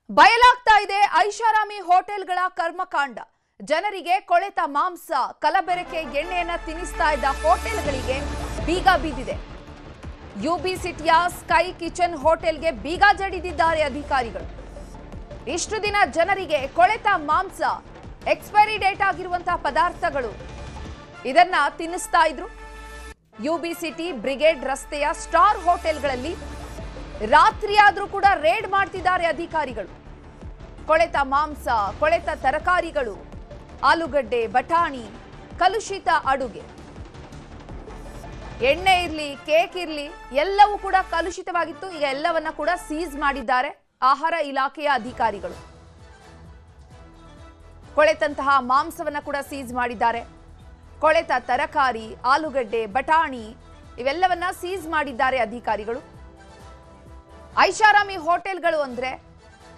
ಬಯಲಾಗ್ತಾ ಇದೆ ಐಷಾರಾಮಿ ಹೋಟೆಲ್ಗಳ ಕರ್ಮಕಾಂಡ. ಜನರಿಗೆ ಕೊಳೆತ ಮಾಂಸ, ಕಲಬೆರಕೆ ಎಣ್ಣೆಯನ್ನ ತಿನ್ನಿಸ್ತಾ ಇದ್ದ ಹೋಟೆಲ್ಗಳಿಗೆ ಬೀಗ ಬಿದ್ದಿದೆ. ಯುಬಿ ಸಿಟಿಯ ಸ್ಕೈ ಕಿಚನ್ ಹೋಟೆಲ್ಗೆ ಬೀಗ ಜಡಿದಿದ್ದಾರೆ ಅಧಿಕಾರಿಗಳು. ಇಷ್ಟು ದಿನ ಜನರಿಗೆ ಕೊಳೆತ ಮಾಂಸ, ಎಕ್ಸ್ಪೈರಿ ಡೇಟ್ ಆಗಿರುವಂತಹ ಪದಾರ್ಥಗಳು ಇದನ್ನ ತಿನ್ನಿಸ್ತಾ ಇದ್ರು. ಯುಬಿ ಸಿಟಿ ಬ್ರಿಗೇಡ್ ರಸ್ತೆಯ ಸ್ಟಾರ್ ಹೋಟೆಲ್ಗಳಲ್ಲಿ ರಾತ್ರಿಯಾದ್ರೂ ಕೂಡ ರೇಡ್ ಮಾಡ್ತಿದ್ದಾರೆ ಅಧಿಕಾರಿಗಳು. ಕೊಳೆತ ಮಾಂಸ, ಕೊಳೆತ ತರಕಾರಿಗಳು, ಆಲೂಗಡ್ಡೆ, ಬಟಾಣಿ, ಕಲುಷಿತ ಅಡುಗೆ, ಎಣ್ಣೆ ಇರ್ಲಿ, ಕೇಕ್ ಇರ್ಲಿ, ಎಲ್ಲವೂ ಕೂಡ ಕಲುಷಿತವಾಗಿತ್ತು. ಈಗ ಎಲ್ಲವನ್ನ ಕೂಡ ಸೀಸ್ ಮಾಡಿದ್ದಾರೆ ಆಹಾರ ಇಲಾಖೆಯ ಅಧಿಕಾರಿಗಳು. ಕೊಳೆತಂತಹ ಮಾಂಸವನ್ನ ಕೂಡ ಸೀಸ್ ಮಾಡಿದ್ದಾರೆ. ಕೊಳೆತ ತರಕಾರಿ, ಆಲೂಗಡ್ಡೆ, ಬಟಾಣಿ ಇವೆಲ್ಲವನ್ನ ಸೀಸ್ ಮಾಡಿದ್ದಾರೆ ಅಧಿಕಾರಿಗಳು. ಐಷಾರಾಮಿ ಹೋಟೆಲ್ಗಳು ಅಂದ್ರೆ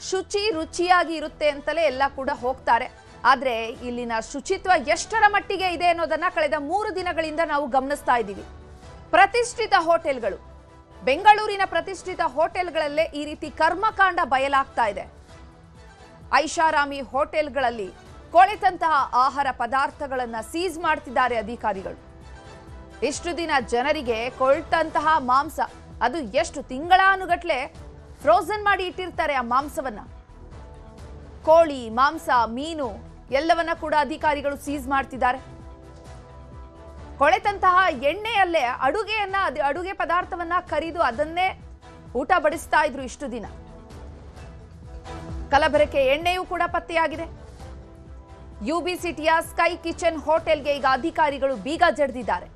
ಶುಚಿ ರುಚಿಯಾಗಿ ಇರುತ್ತೆ ಅಂತಲೇ ಎಲ್ಲ ಕೂಡ ಹೋಗ್ತಾರೆ. ಆದ್ರೆ ಇಲ್ಲಿನ ಶುಚಿತ್ವ ಎಷ್ಟರ ಮಟ್ಟಿಗೆ ಇದೆ ಅನ್ನೋದನ್ನ ಕಳೆದ 3 ದಿನಗಳಿಂದ ನಾವು ಗಮನಿಸ್ತಾ ಇದ್ದೀವಿ. ಪ್ರತಿಷ್ಠಿತ ಹೋಟೆಲ್ಗಳು, ಬೆಂಗಳೂರಿನ ಪ್ರತಿಷ್ಠಿತ ಹೋಟೆಲ್ಗಳಲ್ಲೇ ಈ ರೀತಿ ಕರ್ಮಕಾಂಡ ಬಯಲಾಗ್ತಾ ಇದೆ. ಐಷಾರಾಮಿ ಹೋಟೆಲ್ಗಳಲ್ಲಿ ಕೊಳೆತಂತಹ ಆಹಾರ ಪದಾರ್ಥಗಳನ್ನ ಸೀಸ್ ಮಾಡ್ತಿದ್ದಾರೆ ಅಧಿಕಾರಿಗಳು. ಇಷ್ಟು ದಿನ ಜನರಿಗೆ ಕೊಳೆತಂತಹ ಮಾಂಸ, ಅದು ಎಷ್ಟು ತಿಂಗಳಾನುಗಟ್ಲೆ ಫ್ರೋಸನ್ ಮಾಡಿ ಇಟ್ಟಿರ್ತಾರೆ ಆ ಮಾಂಸವನ್ನ. ಕೋಳಿ ಮಾಂಸ, ಮೀನು ಎಲ್ಲವನ್ನ ಕೂಡ ಅಧಿಕಾರಿಗಳು ಸೀಸ್ ಮಾಡ್ತಿದ್ದಾರೆ. ಕೊಳೆತಂತಹ ಎಣ್ಣೆಯಲ್ಲೇ ಅಡುಗೆ ಪದಾರ್ಥವನ್ನ ಕರಿದು ಅದನ್ನೇ ಊಟ ಬಡಿಸ್ತಾ ಇದ್ರು ಇಷ್ಟು ದಿನ. ಕಲಬೆರಕೆ ಎಣ್ಣೆಯೂ ಕೂಡ ಪತ್ತೆಯಾಗಿದೆ. ಯುಬಿ ಸಿಟಿಯ ಸ್ಕೈ ಕಿಚನ್ ಹೋಟೆಲ್ಗೆ ಈಗ ಅಧಿಕಾರಿಗಳು ಬೀಗ ಜಡಿದಿದ್ದಾರೆ.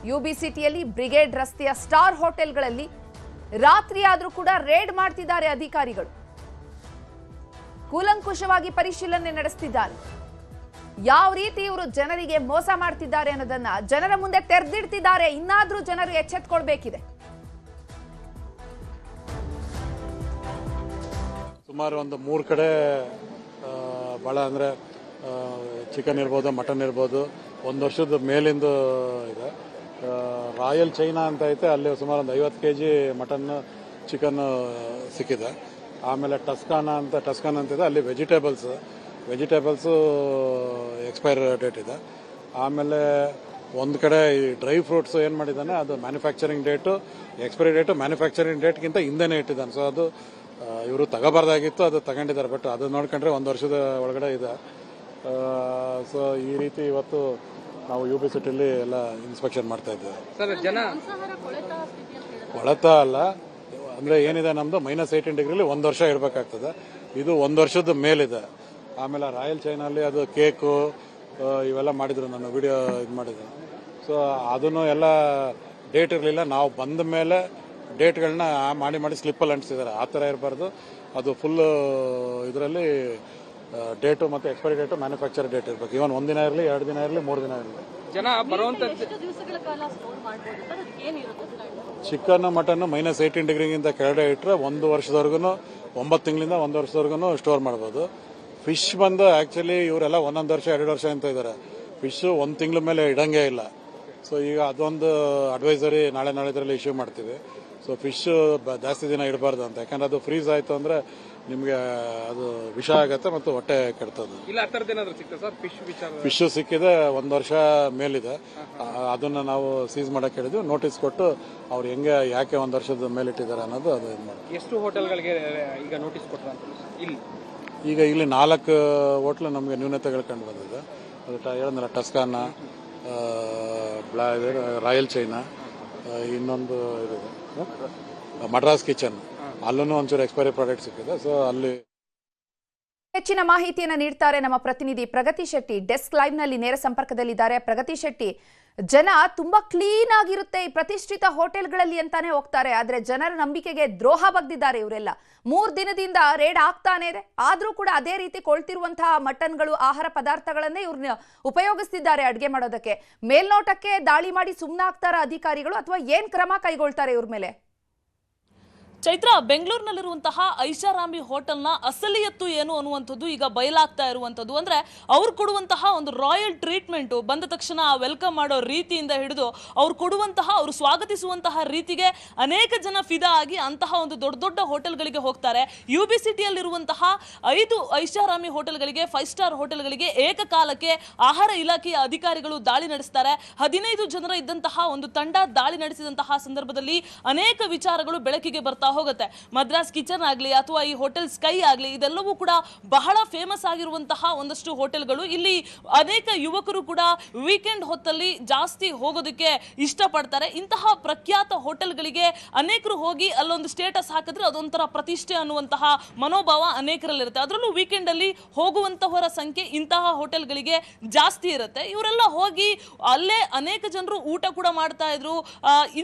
ಯುಬಿ ಸಿಟಿಯಲ್ಲಿ ಬ್ರಿಗೇಡ್ ರಸ್ತೆಯ ಸ್ಟಾರ್ ಹೋಟೆಲ್ಗಳಲ್ಲಿ ರಾತ್ರಿ ಆದ್ರೂ ಕೂಡ ರೇಡ್ ಮಾಡ್ತಿದ್ದಾರೆ ಅಧಿಕಾರಿಗಳು. ಕೂಲಂಕುಷವಾಗಿ ಪರಿಶೀಲನೆ ನಡೆಸುತ್ತಿದ್ದಾರೆ. ಯಾವ ರೀತಿ ಇವರು ಜನರಿಗೆ ಮೋಸ ಮಾಡ್ತಿದ್ದಾರೆ ಅನ್ನೋದನ್ನ ಜನರ ಮುಂದೆ ತೆರೆದಿಡ್ತಿದ್ದಾರೆ. ಇನ್ನಾದ್ರೂ ಜನರು ಎಚ್ಚೆತ್ತುಕೊಳ್ಬೇಕಿದೆ. ಸುಮಾರು ಒಂದು 3 ಕಡೆ ಭಾಳ ಅಂದರೆ ಚಿಕನ್ ಇರ್ಬೋದು, ಮಟನ್ ಇರ್ಬೋದು, 1 ವರ್ಷದ ಮೇಲಿಂದ ಇದೆ. ರಾಯಲ್ ಚೈನಾ ಅಂತ ಐತೆ, ಅಲ್ಲಿ ಸುಮಾರು ಒಂದು 50 kg ಮಟನ್, ಚಿಕನ್ ಸಿಕ್ಕಿದೆ. ಆಮೇಲೆ ಟಸ್ಕಾನ ಅಂತ ಇದೆ, ಅಲ್ಲಿ ವೆಜಿಟೇಬಲ್ಸು ಎಕ್ಸ್ಪೈರ್ ಡೇಟ್ ಇದೆ. ಆಮೇಲೆ ಒಂದು ಕಡೆ ಈ ಡ್ರೈ ಫ್ರೂಟ್ಸು ಏನು ಮಾಡಿದ್ದಾನೆ, ಅದು manufacturing date, expiry date manufacturing ಡೇಟ್ಗಿಂತ ಹಿಂದೆನೇ ಇಟ್ಟಿದ್ದಾನೆ. ಸೊ ಅದು ಇವರು ತಗೋಬಾರ್ದಾಗಿತ್ತು, ಅದು ತಗೊಂಡಿದ್ದಾರೆ. ಬಟ್ ಅದು ನೋಡ್ಕೊಂಡ್ರೆ 1 ವರ್ಷದ ಒಳಗಡೆ ಇದೆ. ಸೊ ಈ ರೀತಿ ಇವತ್ತು ನಾವು ಯುಬಿ ಸಿಟಿಲಿ ಎಲ್ಲ ಇನ್ಸ್ಪೆಕ್ಷನ್ ಮಾಡ್ತಾ ಇದ್ದೇವೆ. ಕೊಳೆತ ಅಲ್ಲ, ಅಂದ್ರೆ ಏನಿದೆ ನಮ್ದು -18 ಡಿಗ್ರಿಲಿ 1 ವರ್ಷ ಇರಬೇಕಾಗ್ತದೆ. ಇದು 1 ವರ್ಷದ ಮೇಲಿದೆ. ಆಮೇಲೆ ರಾಯಲ್ ಚೈನಲ್ಲಿ ಅದು ಕೇಕು ಇವೆಲ್ಲ ಮಾಡಿದ್ರು, ನಾನು ವಿಡಿಯೋ ಇದು ಮಾಡಿದ್ದೆ. ಸೊ ಅದನ್ನು ಎಲ್ಲ ಡೇಟ್ ಇರಲಿಲ್ಲ. ನಾವು ಬಂದ ಮೇಲೆ ಡೇಟ್ಗಳನ್ನ ಮಾಡಿ ಸ್ಲಿಪ್ಪಲ್ಲಿ ಅಂಟಿಸಿದ್ದಾರೆ. ಆ ಥರ ಇರಬಾರ್ದು. ಅದು ಫುಲ್ ಇದರಲ್ಲಿ ಡೇಟು ಮತ್ತು ಎಕ್ಸ್ಪೈರಿ ಡೇಟು, ಮ್ಯಾನುಫ್ಯಾಕ್ಚರ್ ಡೇಟ್ ಇರಬೇಕು. ಇವನ್ 1 ದಿನ ಇರಲಿ, 2 ದಿನ ಇರಲಿ, 3 ದಿನ ಇರಲಿ. ಚಿಕನ್, ಮಟನ್ -18 ಡಿಗ್ರಿಗಿಂತ ಕೆಳಗಡೆ ಇಟ್ಟರೆ 1 ವರ್ಷದವರೆಗೂ, 9 ತಿಂಗಳಿಂದ 1 ವರ್ಷದವರೆಗೂ ಸ್ಟೋರ್ ಮಾಡ್ಬೋದು. ಫಿಶ್ ಬಂದು ಆಕ್ಚುಲಿ ಇವರೆಲ್ಲ 1 ವರ್ಷ 2 ವರ್ಷ ಅಂತ ಇದ್ದಾರೆ. ಫಿಶ್ 1 ತಿಂಗಳ ಮೇಲೆ ಇಡಂಗೇ ಇಲ್ಲ. ಸೊ ಈಗ ಅದೊಂದು ಅಡ್ವೈಸರಿ ನಾಳೆದ್ರಲ್ಲಿ ಇಶ್ಯೂ ಮಾಡ್ತೀವಿ. ಸೊ ಫಿಶ್ ಜಾಸ್ತಿ ದಿನ ಇಡಬಾರ್ದು ಅಂತ, ಯಾಕಂದ್ರೆ ಅದು ಫ್ರೀಸ್ ಆಯ್ತು ಅಂದ್ರೆ ನಿಮ್ಗೆ ಅದು ವಿಷ ಆಗತ್ತೆ ಮತ್ತು ಹೊಟ್ಟೆ ಕೆಡ್ತದೆ. ಫಿಶ್ ಸಿಕ್ಕಿದೆ, 1 ವರ್ಷ ಮೇಲಿದೆ. ಅದನ್ನ ನಾವು ಸೀಸ್ ಮಾಡಕ್ ಹೇಳಿದ್ವಿ. ನೋಟಿಸ್ ಕೊಟ್ಟು ಅವ್ರು ಯಾಕೆ 1 ವರ್ಷದ ಮೇಲಿಟ್ಟಿದ್ದಾರೆ ಅನ್ನೋದು ಅದು ಇದು ಮಾಡಿ. ಎಷ್ಟು ಹೋಟೆಲ್ಗಳಿಗೆ ಈಗ ನೋಟಿಸ್ ಕೊಟ್ಟರು? ಈಗ ಇಲ್ಲಿ 4 ಹೋಟ್ಲು ನಮಗೆ ನ್ಯೂನತೆಗಳು ಕಂಡು ಬಂದಿದೆ. ಹೇಳಿದ್ನಲ್ಲ, ಟಸ್ಕಾನ, ರಾಯಲ್ ಚೈನಾ, ಇನ್ನೊಂದು ಇದೆ ಮಡ್ರಾಸ್ ಕಿಚನ್, ಅಲ್ಲೂ ಒಂಚೂರು ಎಕ್ಸ್ಪೈರಿ ಪ್ರಾಡಕ್ಟ್ ಸಿಕ್ಕಿದೆ. ಸೊ ಅಲ್ಲಿ ಹೆಚ್ಚಿನ ಮಾಹಿತಿಯನ್ನು ನೀಡ್ತಾರೆ ನಮ್ಮ ಪ್ರತಿನಿಧಿ ಪ್ರಗತಿ ಶೆಟ್ಟಿ. ಡೆಸ್ಕ್ ಲೈವ್ ನಲ್ಲಿ ನೇರ ಸಂಪರ್ಕದಲ್ಲಿದ್ದಾರೆ. ಪ್ರಗತಿ ಶೆಟ್ಟಿ, ಜನ ತುಂಬಾ ಕ್ಲೀನ್ ಆಗಿರುತ್ತೆ ಈ ಪ್ರತಿಷ್ಠಿತ ಹೋಟೆಲ್ಗಳಲ್ಲಿ ಅಂತಾನೆ ಹೋಗ್ತಾರೆ, ಆದ್ರೆ ಜನರ ನಂಬಿಕೆಗೆ ದ್ರೋಹ ಬಗ್ದಿದ್ದಾರೆ ಇವರೆಲ್ಲ. 3 ದಿನದಿಂದ ರೇಡ್ ಆಗ್ತಾನೆ ಇದೆ, ಆದ್ರೂ ಕೂಡ ಅದೇ ರೀತಿ ಕೊಳ್ತಿರುವಂತಹ ಮಟನ್ಗಳು, ಆಹಾರ ಪದಾರ್ಥಗಳನ್ನೇ ಇವ್ರನ್ನ ಉಪಯೋಗಿಸ್ತಿದ್ದಾರೆ ಅಡ್ಗೆ ಮಾಡೋದಕ್ಕೆ. ಮೇಲ್ನೋಟಕ್ಕೆ ದಾಳಿ ಮಾಡಿ ಸುಮ್ಮನಾಗ್ತಾರ ಅಧಿಕಾರಿಗಳು, ಅಥವಾ ಏನ್ ಕ್ರಮ ಕೈಗೊಳ್ತಾರೆ ಇವ್ರ ಮೇಲೆ? ಚೈತ್ರ, ಬೆಂಗಳೂರಿನಲ್ಲಿರುವಂತಹ ಐಷಾರಾಮಿ ಹೋಟೆಲ್ನ ಅಸಲಿಯತ್ತು ಏನು ಅನ್ನುವಂಥದ್ದು ಈಗ ಬಯಲಾಗ್ತಾ ಇರುವಂಥದ್ದು. ಅಂದ್ರೆ ಅವ್ರು ಕೊಡುವಂತಹ ಒಂದು ರಾಯಲ್ ಟ್ರೀಟ್ಮೆಂಟ್, ಬಂದ ತಕ್ಷಣ ವೆಲ್ಕಮ್ ಮಾಡೋ ರೀತಿಯಿಂದ ಹಿಡಿದು ಅವ್ರು ಕೊಡುವಂತಹ, ಅವ್ರು ಸ್ವಾಗತಿಸುವಂತಹ ರೀತಿಗೆ ಅನೇಕ ಜನ ಫಿದಾ ಆಗಿ ಅಂತಹ ಒಂದು ದೊಡ್ಡ ದೊಡ್ಡ ಹೋಟೆಲ್ಗಳಿಗೆ ಹೋಗ್ತಾರೆ. UB ಸಿಟಿಯಲ್ಲಿರುವಂತಹ 5 ಐಷಾರಾಮಿ ಹೋಟೆಲ್ಗಳಿಗೆ, 5 ಸ್ಟಾರ್ ಹೋಟೆಲ್ಗಳಿಗೆ ಏಕಕಾಲಕ್ಕೆ ಆಹಾರ ಇಲಾಖೆಯ ಅಧಿಕಾರಿಗಳು ದಾಳಿ ನಡೆಸ್ತಾರೆ. 15 ಜನರ ಇದ್ದಂತಹ ಒಂದು ತಂಡ ದಾಳಿ ನಡೆಸಿದಂತಹ ಸಂದರ್ಭದಲ್ಲಿ ಅನೇಕ ವಿಚಾರಗಳು ಬೆಳಕಿಗೆ ಬರ್ತಾ ಹೋಗುತ್ತೆ. ಮದ್ರಾಸ್ ಕಿಚನ್ ಆಗ್ಲಿ ಅಥವಾ ಈ ಹೋಟೆಲ್ ಸ್ಕೈ ಆಗ್ಲಿ, ಇದೆಲ್ಲವೂ ಕೂಡ ಬಹಳ ಫೇಮಸ್ ಆಗಿರುವಂತಹ ಒಂದಷ್ಟು ಹೋಟೆಲ್ಗಳು. ಇಲ್ಲಿ ಅನೇಕ ಯುವಕರು ಕೂಡ ವೀಕೆಂಡ್ ಹೊತ್ತಲ್ಲಿ ಜಾಸ್ತಿ ಹೋಗೋದಕ್ಕೆ ಇಷ್ಟಪಡ್ತಾರೆ. ಇಂತಹ ಪ್ರಖ್ಯಾತ ಹೋಟೆಲ್ಗಳಿಗೆ ಅನೇಕರು ಹೋಗಿ ಅಲ್ಲೊಂದು ಸ್ಟೇಟಸ್ ಹಾಕಿದ್ರೆ ಅದೊಂಥರ ಪ್ರತಿಷ್ಠೆ ಅನ್ನುವಂತಹ ಮನೋಭಾವ ಅನೇಕರಲ್ಲಿರುತ್ತೆ. ಅದರಲ್ಲೂ ವೀಕೆಂಡ್ ಅಲ್ಲಿ ಹೋಗುವಂತಹವರ ಸಂಖ್ಯೆ ಇಂತಹ ಹೋಟೆಲ್ಗಳಿಗೆ ಜಾಸ್ತಿ ಇರುತ್ತೆ. ಇವರೆಲ್ಲ ಹೋಗಿ ಅಲ್ಲೇ ಅನೇಕ ಜನರು ಊಟ ಕೂಡ ಮಾಡ್ತಾ ಇದ್ರು.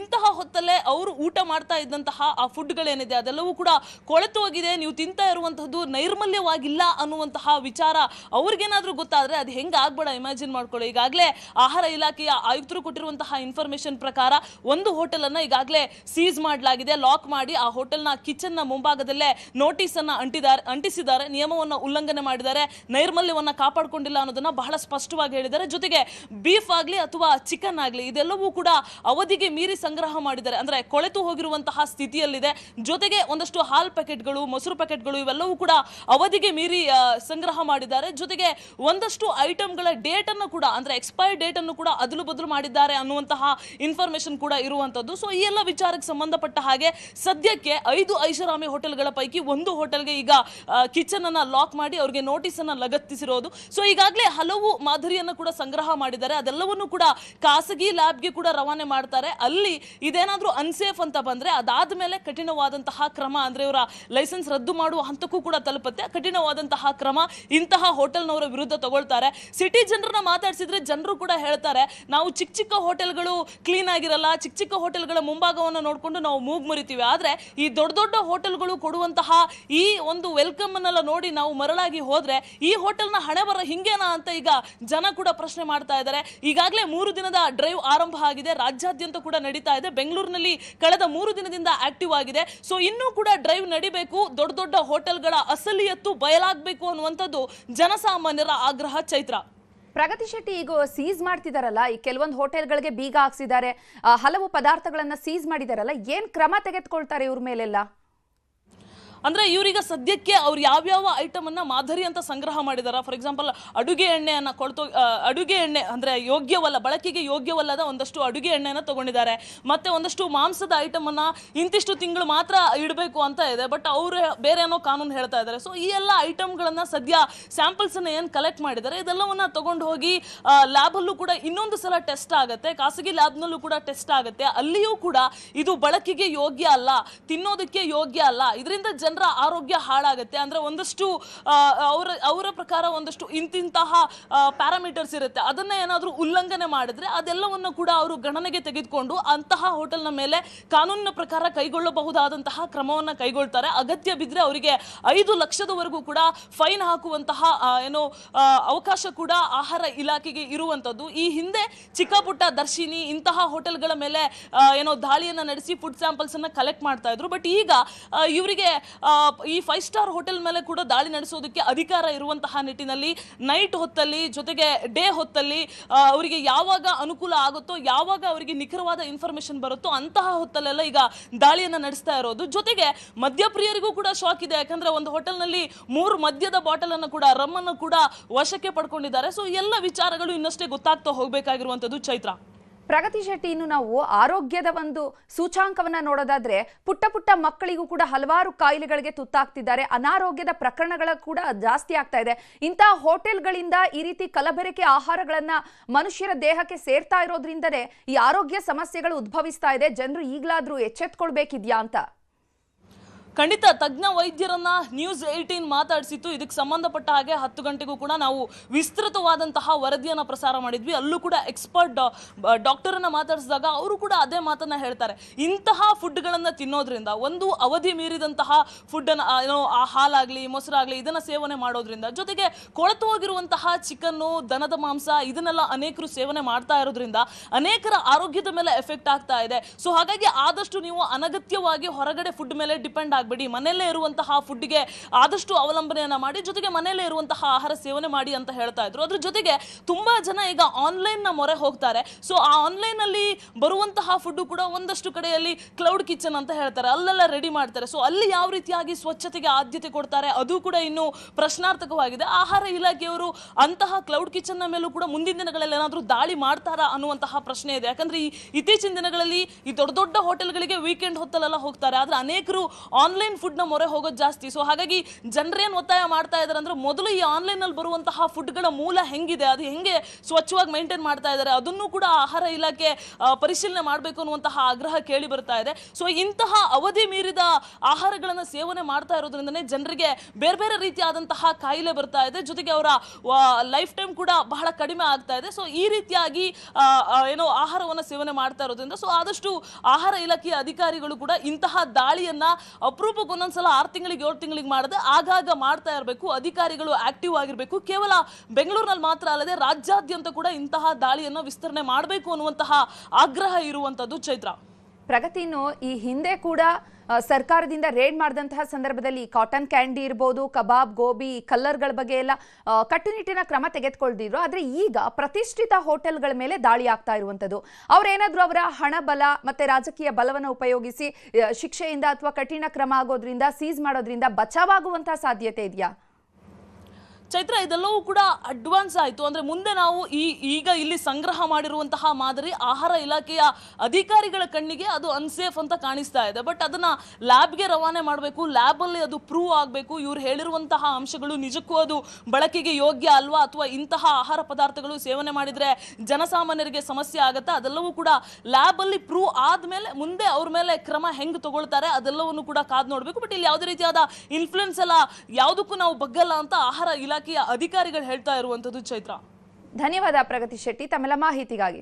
ಇಂತಹ ಹೊತ್ತಲ್ಲೇ ಅವರು ಊಟ ಮಾಡ್ತಾ ಇದ್ದಂತಹ ಆ ಫುಡ್ಗಳೇನಿದೆ ಅದೆಲ್ಲವೂ ಕೂಡ ಕೊಳೆತು ಹೋಗಿದೆ, ನೀವು ತಿಂತಾ ಇರುವಂತಹದ್ದು ನೈರ್ಮಲ್ಯವಾಗಿಲ್ಲ ಅನ್ನುವಂತಹ ವಿಚಾರ ಅವ್ರಿಗೇನಾದ್ರೂ ಗೊತ್ತಾದ್ರೆ ಅದು ಹೆಂಗೆ ಆಗ್ಬೇಡ ಇಮ್ಯಾಜಿನ್ ಮಾಡ್ಕೊಳ್ಳಿ. ಈಗಾಗಲೇ ಆಹಾರ ಇಲಾಖೆಯ ಆಯುಕ್ತರು ಕೊಟ್ಟಿರುವಂತಹ ಇನ್ಫಾರ್ಮೇಶನ್ ಪ್ರಕಾರ ಒಂದು ಹೋಟೆಲ್ ಅನ್ನ ಈಗಾಗಲೇ ಸೀಸ್ ಮಾಡಲಾಗಿದೆ. ಲಾಕ್ ಮಾಡಿ ಆ ಹೋಟೆಲ್ನ ಕಿಚನ್ ನ ಮುಂಭಾಗದಲ್ಲೇ ನೋಟಿಸ್ ಅನ್ನ ಅಂಟಿಸಿದ್ದಾರೆ. ನಿಯಮವನ್ನು ಉಲ್ಲಂಘನೆ ಮಾಡಿದ್ದಾರೆ, ನೈರ್ಮಲ್ಯವನ್ನ ಕಾಪಾಡಿಕೊಂಡಿಲ್ಲ ಅನ್ನೋದನ್ನ ಬಹಳ ಸ್ಪಷ್ಟವಾಗಿ ಹೇಳಿದ್ದಾರೆ. ಜೊತೆಗೆ ಬೀಫ್ ಆಗ್ಲಿ ಅಥವಾ ಚಿಕನ್ ಆಗ್ಲಿ ಇದೆಲ್ಲವೂ ಕೂಡ ಅವಧಿಗೆ ಮೀರಿ ಸಂಗ್ರಹ ಮಾಡಿದ್ದಾರೆ, ಅಂದ್ರೆ ಕೊಳೆತು ಹೋಗಿರುವಂತಹ ಸ್ಥಿತಿಯಲ್ಲಿದೆ. ಜೊತೆಗೆ ಒಂದಷ್ಟು ಹಾಲ್ ಪ್ಯಾಕೆಟ್ಗಳು, ಮೊಸರು ಪ್ಯಾಕೆಟ್ಗಳು ಇವೆಲ್ಲವೂ ಕೂಡ ಅವಧಿಗೆ ಮೀರಿ ಸಂಗ್ರಹ ಮಾಡಿದ್ದಾರೆ. ಜೊತೆಗೆ ಒಂದಷ್ಟು ಐಟಮ್ಗಳ ಡೇಟ್ ಅನ್ನು ಕೂಡ, ಅಂದ್ರೆ ಎಕ್ಸ್ಪೈರ್ ಡೇಟ್ ಅನ್ನು ಕೂಡ ಅದಲು ಬದಲು ಮಾಡಿದ್ದಾರೆ ಅನ್ನುವಂತಹ ಇನ್ಫಾರ್ಮೇಶನ್ ಕೂಡ ಇರುವಂತದ್ದು. ಸೊ ಈ ಎಲ್ಲ ವಿಚಾರಕ್ಕೆ ಸಂಬಂಧಪಟ್ಟ ಹಾಗೆ ಸದ್ಯಕ್ಕೆ 5 ಐಷಾರಾಮಿ ಹೋಟೆಲ್ಗಳ ಪೈಕಿ ಒಂದು ಹೋಟೆಲ್ಗೆ ಈಗ ಕಿಚನ್ ಅನ್ನ ಲಾಕ್ ಮಾಡಿ ಅವರಿಗೆ ನೋಟಿಸ್ ಅನ್ನ ಲಗತ್ತಿಸಿರೋದು. ಸೊ ಈಗಾಗಲೇ ಹಲವು ಮಾದರಿಯನ್ನು ಕೂಡ ಸಂಗ್ರಹ ಮಾಡಿದ್ದಾರೆ. ಅದೆಲ್ಲವನ್ನು ಕೂಡ ಖಾಸಗಿ ಲ್ಯಾಬ್ಗೆ ಕೂಡ ರವಾನೆ ಮಾಡ್ತಾರೆ. ಅಲ್ಲಿ ಇದೇನಾದ್ರೂ ಅನ್ಸೇಫ್ ಅಂತ ಬಂದ್ರೆ ಅದಾದ್ಮೇಲೆ ಕಠಿಣವಾದಂತಹ ಕ್ರಮ, ಅಂದ್ರೆ ಇವರ ಲೈಸೆನ್ಸ್ ರದ್ದು ಮಾಡುವ ಹಂತಕ್ಕೂ ಕೂಡ ತಲುಪುತ್ತೆ. ಕಠಿಣವಾದಂತಹ ಕ್ರಮ ಇಂತಹ ಹೋಟೆಲ್ನವರ ವಿರುದ್ಧ ತಗೊಳ್ತಾರೆ. ಸಿಟಿ ಜನರನ್ನ ಮಾತಾಡಿಸಿದ್ರೆ ಜನರು ಕೂಡ ಹೇಳ್ತಾರೆ, ನಾವು ಚಿಕ್ಕ ಚಿಕ್ಕ ಹೋಟೆಲ್ಗಳು ಕ್ಲೀನ್ ಆಗಿರಲ್ಲ, ಚಿಕ್ಕ ಚಿಕ್ಕ ಹೋಟೆಲ್ಗಳ ಮುಂಭಾಗವನ್ನು ನೋಡ್ಕೊಂಡು ನಾವು ಮೂಗ್ ಮುರಿತೀವಿ. ಆದ್ರೆ ಈ ದೊಡ್ಡ ದೊಡ್ಡ ಹೋಟೆಲ್ಗಳು ಕೊಡುವಂತಹ ಈ ಒಂದು ವೆಲ್ಕಮ್ ಅನ್ನೆಲ್ಲ ನೋಡಿ ನಾವು ಮರಳಾಗಿ ಹೋದ್ರೆ ಈ ಹೋಟೆಲ್ನ ಹಣೆ ಬರ ಹಿಂಗೇನಾ ಅಂತ ಈಗ ಜನ ಕೂಡ ಪ್ರಶ್ನೆ ಮಾಡ್ತಾ ಇದ್ದಾರೆ. ಈಗಾಗಲೇ 3 ದಿನದ ಡ್ರೈವ್ ಆರಂಭ ಆಗಿದೆ, ರಾಜ್ಯಾದ್ಯಂತ ಕೂಡ ನಡೀತಾ ಇದೆ. ಬೆಂಗಳೂರಿನಲ್ಲಿ ಕಳೆದ 3 ದಿನದಿಂದ ಆಕ್ಟಿವ್ ಆಗಿದೆ. ಸೊ ಇನ್ನೂ ಕೂಡ ಡ್ರೈವ್ ನಡಿಬೇಕು, ದೊಡ್ಡ ದೊಡ್ಡ ಹೋಟೆಲ್ಗಳ ಅಸಲಿಯತ್ತು ಬಯಲಾಗಬೇಕು ಅನ್ನುವಂಥದ್ದು ಜನಸಾಮಾನ್ಯರ ಆಗ್ರಹ. ಚೈತ್ರ, ಪ್ರಗತಿ ಶೆಟ್ಟಿ, ಈಗ ಸೀಸ್ ಮಾಡ್ತಿದಾರಲ್ಲ, ಈ ಕೆಲವೊಂದು ಹೋಟೆಲ್ಗಳಿಗೆ ಬೀಗ ಹಾಕ್ಸಿದ್ದಾರೆ, ಹಲವು ಪದಾರ್ಥಗಳನ್ನ ಸೀಸ್ ಮಾಡಿದಾರಲ್ಲ, ಏನ್ ಕ್ರಮ ತೆಗೆದುಕೊಳ್ತಾರೆ ಇವ್ರ ಮೇಲೆಲ್ಲ? ಅಂದ್ರೆ ಇವರೀಗ ಸದ್ಯಕ್ಕೆ ಅವ್ರು ಯಾವ್ಯಾವ ಐಟಮ್ ಅನ್ನ ಮಾದರಿ ಅಂತ ಸಂಗ್ರಹ ಮಾಡಿದಾರ. ಫಾರ್ ಎಕ್ಸಾಂಪಲ್ ಅಡುಗೆ ಎಣ್ಣೆಯನ್ನ ಅಡುಗೆ ಎಣ್ಣೆ ಅಂದ್ರೆ ಯೋಗ್ಯವಲ್ಲ, ಬಳಕೆಗೆ ಯೋಗ್ಯವಲ್ಲದ ಒಂದಷ್ಟು ಅಡುಗೆ ಎಣ್ಣೆಯನ್ನ ತಗೊಂಡಿದ್ದಾರೆ. ಮತ್ತೆ ಒಂದಷ್ಟು ಮಾಂಸದ ಐಟಮ್ ಅನ್ನ ಇಂತಿಷ್ಟು ತಿಂಗಳು ಮಾತ್ರ ಇಡಬೇಕು ಅಂತ ಇದೆ, ಬಟ್ ಅವರು ಬೇರೆ ಏನೋ ಕಾನೂನು ಹೇಳ್ತಾ ಇದ್ದಾರೆ. ಸೊ ಈ ಎಲ್ಲ ಐಟಮ್ಗಳನ್ನ ಸದ್ಯ ಸ್ಯಾಂಪಲ್ಸ್ ಅನ್ನ ಏನ್ ಕಲೆಕ್ಟ್ ಮಾಡಿದ್ದಾರೆ ಇದೆಲ್ಲವನ್ನ ತಗೊಂಡು ಹೋಗಿ ಲ್ಯಾಬ್ ಅಲ್ಲೂ ಕೂಡ ಇನ್ನೊಂದು ಸಲ ಟೆಸ್ಟ್ ಆಗುತ್ತೆ, ಖಾಸಗಿ ಲ್ಯಾಬ್ನಲ್ಲೂ ಕೂಡ ಟೆಸ್ಟ್ ಆಗುತ್ತೆ. ಅಲ್ಲಿಯೂ ಕೂಡ ಇದು ಬಳಕೆಗೆ ಯೋಗ್ಯ ಅಲ್ಲ, ತಿನ್ನೋದಕ್ಕೆ ಯೋಗ್ಯ ಅಲ್ಲ, ಇದರಿಂದ ಜನರ ಆರೋಗ್ಯ ಹಾಳಾಗುತ್ತೆ. ಅಂದ್ರೆ ಒಂದಷ್ಟು ಅವರ ಪ್ರಕಾರ ಒಂದಷ್ಟು ಇಂತಿಂತಹ ಪ್ಯಾರಾಮೀಟರ್ಸ್ ಇರುತ್ತೆ, ಅದನ್ನ ಏನಾದ್ರೂ ಉಲ್ಲಂಘನೆ ಮಾಡಿದ್ರೆ ಅದೆಲ್ಲವನ್ನು ಕೂಡ ಅವರು ಗಣನೆಗೆ ತೆಗೆದುಕೊಂಡು ಅಂತಹ ಹೋಟೆಲ್ನ ಮೇಲೆ ಕಾನೂನಿನ ಪ್ರಕಾರ ಕೈಗೊಳ್ಳಬಹುದಾದಂತಹ ಕ್ರಮವನ್ನ ಕೈಗೊಳ್ತಾರೆ. ಅಗತ್ಯ ಬಿದ್ದರೆ ಅವರಿಗೆ 5 ಲಕ್ಷದವರೆಗೂ ಕೂಡ ಫೈನ್ ಹಾಕುವಂತಹ ಅವಕಾಶ ಕೂಡ ಆಹಾರ ಇಲಾಖೆಗೆ ಇರುವಂತದ್ದು. ಈ ಹಿಂದೆ ಚಿಕ್ಕ ಪುಟ್ಟ ದರ್ಶಿನಿ ಇಂತಹ ಹೋಟೆಲ್ಗಳ ಮೇಲೆ ದಾಳಿಯನ್ನ ನಡೆಸಿ ಫುಡ್ ಸ್ಯಾಂಪಲ್ಸ್ ಅನ್ನ ಕಲೆಕ್ಟ್ ಮಾಡ್ತಾ ಇದ್ರು. ಬಟ್ ಈಗ ಇವರಿಗೆ ಈ 5 ಸ್ಟಾರ್ ಹೋಟೆಲ್ ಮೇಲೆ ಕೂಡ ದಾಳಿ ನಡೆಸೋದಕ್ಕೆ ಅಧಿಕಾರ ಇರುವಂತಹ ನಿಟ್ಟಿನಲ್ಲಿ ನೈಟ್ ಹೊತ್ತಲ್ಲಿ ಜೊತೆಗೆ ಡೇ ಹೊತ್ತಲ್ಲಿ ಅವರಿಗೆ ಯಾವಾಗ ಅನುಕೂಲ ಆಗುತ್ತೋ, ಯಾವಾಗ ಅವರಿಗೆ ನಿಖರವಾದ ಇನ್ಫಾರ್ಮೇಶನ್ ಬರುತ್ತೋ ಅಂತಹ ಹೊತ್ತಲ್ಲೆಲ್ಲ ಈಗ ದಾಳಿಯನ್ನ ನಡೆಸ್ತಾ ಇರೋದು. ಜೊತೆಗೆ ಮದ್ಯಪ್ರಿಯರಿಗೂ ಕೂಡ ಶಾಕ್ ಇದೆ, ಯಾಕಂದ್ರೆ ಒಂದು ಹೋಟೆಲ್ನಲ್ಲಿ 3 ಮದ್ಯದ ಬಾಟಲ್ ಅನ್ನು ಕೂಡ, ರಮ್ ಅನ್ನು ಕೂಡ ವಶಕ್ಕೆ ಪಡ್ಕೊಂಡಿದ್ದಾರೆ. ಸೊ ಎಲ್ಲ ವಿಚಾರಗಳು ಇನ್ನಷ್ಟೇ ಗೊತ್ತಾಗ್ತಾ ಹೋಗ್ಬೇಕಾಗಿರುವಂತದ್ದು. ಚೈತ್ರ, ಪ್ರಗತಿ ಶೆಟ್ಟಿ, ಇನ್ನು ನಾವು ಆರೋಗ್ಯದ ಒಂದು ಸೂಚಾಂಕವನ್ನ ನೋಡೋದಾದ್ರೆ ಪುಟ್ಟ ಪುಟ್ಟ ಮಕ್ಕಳಿಗೂ ಕೂಡ ಹಲವಾರು ಕಾಯಿಲೆಗಳಿಗೆ ತುತ್ತಾಗ್ತಿದ್ದಾರೆ, ಅನಾರೋಗ್ಯದ ಪ್ರಕರಣಗಳ ಕೂಡ ಜಾಸ್ತಿ ಆಗ್ತಾ ಇದೆ. ಇಂತಹ ಹೋಟೆಲ್ಗಳಿಂದ ಈ ರೀತಿ ಕಲಬೆರಕೆ ಆಹಾರಗಳನ್ನ ಮನುಷ್ಯರ ದೇಹಕ್ಕೆ ಸೇರ್ತಾ ಇರೋದ್ರಿಂದನೇ ಈ ಆರೋಗ್ಯ ಸಮಸ್ಯೆಗಳು ಉದ್ಭವಿಸ್ತಾ ಇದೆ. ಜನರು ಈಗಲಾದ್ರೂ ಎಚ್ಚೆತ್ಕೊಳ್ಬೇಕಿದ್ಯಾ ಅಂತ? ಖಂಡಿತ ತಜ್ಞ ವೈದ್ಯರನ್ನ ನ್ಯೂಸ್ 18 ಮಾತಾಡಿಸಿತ್ತು. ಇದಕ್ಕೆ ಸಂಬಂಧಪಟ್ಟ ಹಾಗೆ 10 ಗಂಟೆಗೂ ಕೂಡ ನಾವು ವಿಸ್ತೃತವಾದಂತಹ ವರದಿಯನ್ನ ಪ್ರಸಾರ ಮಾಡಿದ್ವಿ. ಅಲ್ಲೂ ಕೂಡ ಎಕ್ಸ್ಪರ್ಟ್ ಡಾಕ್ಟರನ್ನ ಮಾತಾಡಿಸಿದಾಗ ಅವರು ಕೂಡ ಅದೇ ಮಾತನ್ನ ಹೇಳ್ತಾರೆ. ಇಂತಹ ಫುಡ್ಗಳನ್ನ ತಿನ್ನೋದ್ರಿಂದ, ಒಂದು ಅವಧಿ ಮೀರಿದಂತಹ ಫುಡ್ ಅನ್ನ ಹಾಲಾಗ್ಲಿ ಮೊಸರಾಗ್ಲಿ ಇದನ್ನ ಸೇವನೆ ಮಾಡೋದ್ರಿಂದ, ಜೊತೆಗೆ ಕೊಳೆತು ಹೋಗಿರುವಂತಹ ಚಿಕನ್ನು, ದನದ ಮಾಂಸ ಇದನ್ನೆಲ್ಲ ಅನೇಕರು ಸೇವನೆ ಮಾಡ್ತಾ ಇರೋದ್ರಿಂದ ಅನೇಕರ ಆರೋಗ್ಯದ ಮೇಲೆ ಎಫೆಕ್ಟ್ ಆಗ್ತಾ ಇದೆ. ಸೊ ಹಾಗಾಗಿ ಆದಷ್ಟು ನೀವು ಅನಗತ್ಯವಾಗಿ ಹೊರಗಡೆ ಫುಡ್ ಮೇಲೆ ಡಿಪೆಂಡ್ ಆಗಬೇಡಿ. ಮನೆಯಲ್ಲೇ ಇರುವಂತಹ ಫುಡ್ಗೆ ಆದಷ್ಟು ಅವಲಂಬನೆಯನ್ನ ಮಾಡಿ, ಜೊತೆಗೆ ಮನೆಯಲ್ಲೇ ಇರುವಂತಹ ಆಹಾರ ಸೇವನೆ ಮಾಡಿ ಅಂತ ಹೇಳ್ತಾ ಇದ್ರು. ಅದ್ರ ಜೊತೆಗೆ ತುಂಬಾ ಜನ ಈಗ ಆನ್ಲೈನ್ ನ ಮೊರೆ ಹೋಗ್ತಾರೆ. ಸೊ ಆ ಆನ್ಲೈನ್ ಅಲ್ಲಿ ಬರುವಂತಹ ಫುಡ್ ಕೂಡ ಒಂದಷ್ಟು ಕಡೆಯಲ್ಲಿ ಕ್ಲೌಡ್ ಕಿಚನ್ ಅಂತ ಹೇಳ್ತಾರೆ, ಅಲ್ಲೆಲ್ಲ ರೆಡಿ ಮಾಡ್ತಾರೆ. ಸೊ ಅಲ್ಲಿ ಯಾವ ರೀತಿಯಾಗಿ ಸ್ವಚ್ಛತೆಗೆ ಆದ್ಯತೆ ಕೊಡ್ತಾರೆ ಅದು ಕೂಡ ಇನ್ನು ಪ್ರಶ್ನಾರ್ಥಕವಾಗಿದೆ. ಆಹಾರ ಇಲಾಖೆಯವರು ಅಂತಹ ಕ್ಲೌಡ್ ಕಿಚನ್ ನ ಮೇಲೂ ಕೂಡ ಮುಂದಿನ ದಿನಗಳಲ್ಲಿ ಏನಾದರೂ ದಾಳಿ ಮಾಡ್ತಾರಾ ಅನ್ನುವಂತಹ ಪ್ರಶ್ನೆ ಇದೆ. ಯಾಕಂದ್ರೆ ಈ ಇತ್ತೀಚಿನ ದಿನಗಳಲ್ಲಿ ಈ ದೊಡ್ಡ ದೊಡ್ಡ ಹೋಟೆಲ್ಗಳಿಗೆ ವೀಕೆಂಡ್ ಹೊತ್ತಲ್ಲೆಲ್ಲ ಹೋಗ್ತಾರೆ, ಆದ್ರೆ ಅನೇಕರು ಆನ್ಲೈನ್ ಫುಡ್ ನ ಮೊರೆ ಹೋಗೋದು ಜಾಸ್ತಿ. ಸೊ ಹಾಗಾಗಿ ಜನರೇನು ಒತ್ತಾಯ ಮಾಡ್ತಾ ಇದ್ದಾರೆ ಅಂದ್ರೆ, ಮೊದಲು ಈ ಆನ್ಲೈನ್ ಅಲ್ಲಿ ಬರುವಂತಹ ಫುಡ್ಗಳ ಮೂಲ ಹೆಂಗಿದೆ, ಅದು ಹೆಂಗೆ ಸ್ವಚ್ಛವಾಗಿ ಮೇಂಟೈನ್ ಮಾಡ್ತಾ ಇದ್ದಾರೆ ಅದನ್ನು ಕೂಡ ಆಹಾರ ಇಲಾಖೆ ಪರಿಶೀಲನೆ ಮಾಡಬೇಕು ಅನ್ನುವಂತಹ ಆಗ್ರಹ ಕೇಳಿ ಬರ್ತಾ ಇದೆ. ಸೊ ಇಂತಹ ಅವಧಿ ಮೀರಿದ ಆಹಾರಗಳನ್ನ ಸೇವನೆ ಮಾಡ್ತಾ ಇರೋದ್ರಿಂದನೇ ಜನರಿಗೆ ಬೇರೆ ಬೇರೆ ರೀತಿಯಾದಂತಹ ಕಾಯಿಲೆ ಬರ್ತಾ ಇದೆ, ಜೊತೆಗೆ ಅವರ ಲೈಫ್ ಟೈಮ್ ಕೂಡ ಬಹಳ ಕಡಿಮೆ ಆಗ್ತಾ ಇದೆ. ಸೊ ಈ ರೀತಿಯಾಗಿ ಏನೋ ಆಹಾರವನ್ನು ಸೇವನೆ ಮಾಡ್ತಾ ಇರೋದ್ರಿಂದ ಸೊ ಆದಷ್ಟು ಆಹಾರ ಇಲಾಖೆಯ ಅಧಿಕಾರಿಗಳು ಕೂಡ ಇಂತಹ ದಾಳಿಯನ್ನ ಅಪರೂಪಕ್ಕೆ ಒಂದೊಂದ್ಸಲ 6 ತಿಂಗಳಿಗೆ 7 ತಿಂಗಳಿಗೆ ಮಾಡದೆ ಆಗಾಗ ಮಾಡ್ತಾ ಇರಬೇಕು. ಅಧಿಕಾರಿಗಳು ಆಕ್ಟಿವ್ ಆಗಿರಬೇಕು. ಕೇವಲ ಬೆಂಗಳೂರಿನಲ್ಲಿ ಮಾತ್ರ ಅಲ್ಲದೆ ರಾಜ್ಯಾದ್ಯಂತ ಕೂಡ ಇಂತಹ ದಾಳಿಯನ್ನು ವಿಸ್ತರಣೆ ಮಾಡಬೇಕು ಅನ್ನುವಂತಹ ಆಗ್ರಹ ಇರುವಂತದ್ದು. ಚೈತ್ರ, ಪ್ರಗತಿನು ಈ ಹಿಂದೆ ಕೂಡ ಸರ್ಕಾರದಿಂದ ರೇಡ್ ಮಾಡಿದಂತಹ ಸಂದರ್ಭದಲ್ಲಿ ಕಾಟನ್ ಕ್ಯಾಂಡಿ ಇರ್ಬೋದು, ಕಬಾಬ್, ಗೋಬಿ, ಕಲ್ಲರ್ಗಳ ಬಗ್ಗೆ ಎಲ್ಲ ಕಟ್ಟುನಿಟ್ಟಿನ ಕ್ರಮ ತೆಗೆದುಕೊಳ್ದಿದ್ರು. ಆದರೆ ಈಗ ಪ್ರತಿಷ್ಠಿತ ಹೋಟೆಲ್ಗಳ ಮೇಲೆ ದಾಳಿ ಆಗ್ತಾ ಇರುವಂಥದ್ದು. ಅವರೇನಾದರೂ ಅವರ ಹಣ ಬಲ ಮತ್ತೆ ರಾಜಕೀಯ ಬಲವನ್ನು ಉಪಯೋಗಿಸಿ ಶಿಕ್ಷೆಯಿಂದ ಅಥವಾ ಕಠಿಣ ಕ್ರಮ ಆಗೋದ್ರಿಂದ, ಸೀಸ್ ಮಾಡೋದ್ರಿಂದ ಬಚಾವಾಗುವಂತಹ ಸಾಧ್ಯತೆ ಇದೆಯಾ? ಚೈತ್ರ, ಇದೆಲ್ಲವೂ ಕೂಡ ಅಡ್ವಾನ್ಸ್ ಆಯಿತು. ಅಂದರೆ ಮುಂದೆ ನಾವು ಈಗ ಇಲ್ಲಿ ಸಂಗ್ರಹ ಮಾಡಿರುವಂತಹ ಮಾದರಿ ಆಹಾರ ಇಲಾಖೆಯ ಅಧಿಕಾರಿಗಳ ಕಣ್ಣಿಗೆ ಅದು ಅನ್ಸೇಫ್ ಅಂತ ಕಾಣಿಸ್ತಾ ಇದೆ. ಬಟ್ ಅದನ್ನು ಲ್ಯಾಬ್ಗೆ ರವಾನೆ ಮಾಡಬೇಕು, ಲ್ಯಾಬಲ್ಲಿ ಅದು ಪ್ರೂವ್ ಆಗಬೇಕು. ಇವ್ರು ಹೇಳಿರುವಂತಹ ಅಂಶಗಳು ನಿಜಕ್ಕೂ ಅದು ಬಳಕೆಗೆ ಯೋಗ್ಯ ಅಲ್ವಾ, ಅಥವಾ ಇಂತಹ ಆಹಾರ ಪದಾರ್ಥಗಳು ಸೇವನೆ ಮಾಡಿದರೆ ಜನಸಾಮಾನ್ಯರಿಗೆ ಸಮಸ್ಯೆ ಆಗುತ್ತಾ, ಅದೆಲ್ಲವೂ ಕೂಡ ಲ್ಯಾಬಲ್ಲಿ ಪ್ರೂವ್ ಆದಮೇಲೆ ಮುಂದೆ ಅವ್ರ ಮೇಲೆ ಕ್ರಮ ಹೆಂಗೆ ತಗೊಳ್ತಾರೆ ಅದೆಲ್ಲವನ್ನು ಕೂಡ ಕಾದು ನೋಡಬೇಕು. ಬಟ್ ಇಲ್ಲಿ ಯಾವುದೇ ರೀತಿಯಾದ ಇನ್ಫ್ಲುಯೆನ್ಸ್ ಎಲ್ಲ ಯಾವುದಕ್ಕೂ ನಾವು ಬಗ್ಗಲ್ಲ ಅಂತ ಆಹಾರ ಇಲಾಖೆಯ ಅಧಿಕಾರಿಗಳು ಹೇಳ್ತಾ ಇರುವಂತದ್ದು. ಚೈತ್ರ, ಧನ್ಯವಾದ ಪ್ರಗತಿ ಶೆಟ್ಟಿ ತಮ್ಮೆಲ್ಲ ಮಾಹಿತಿಗಾಗಿ.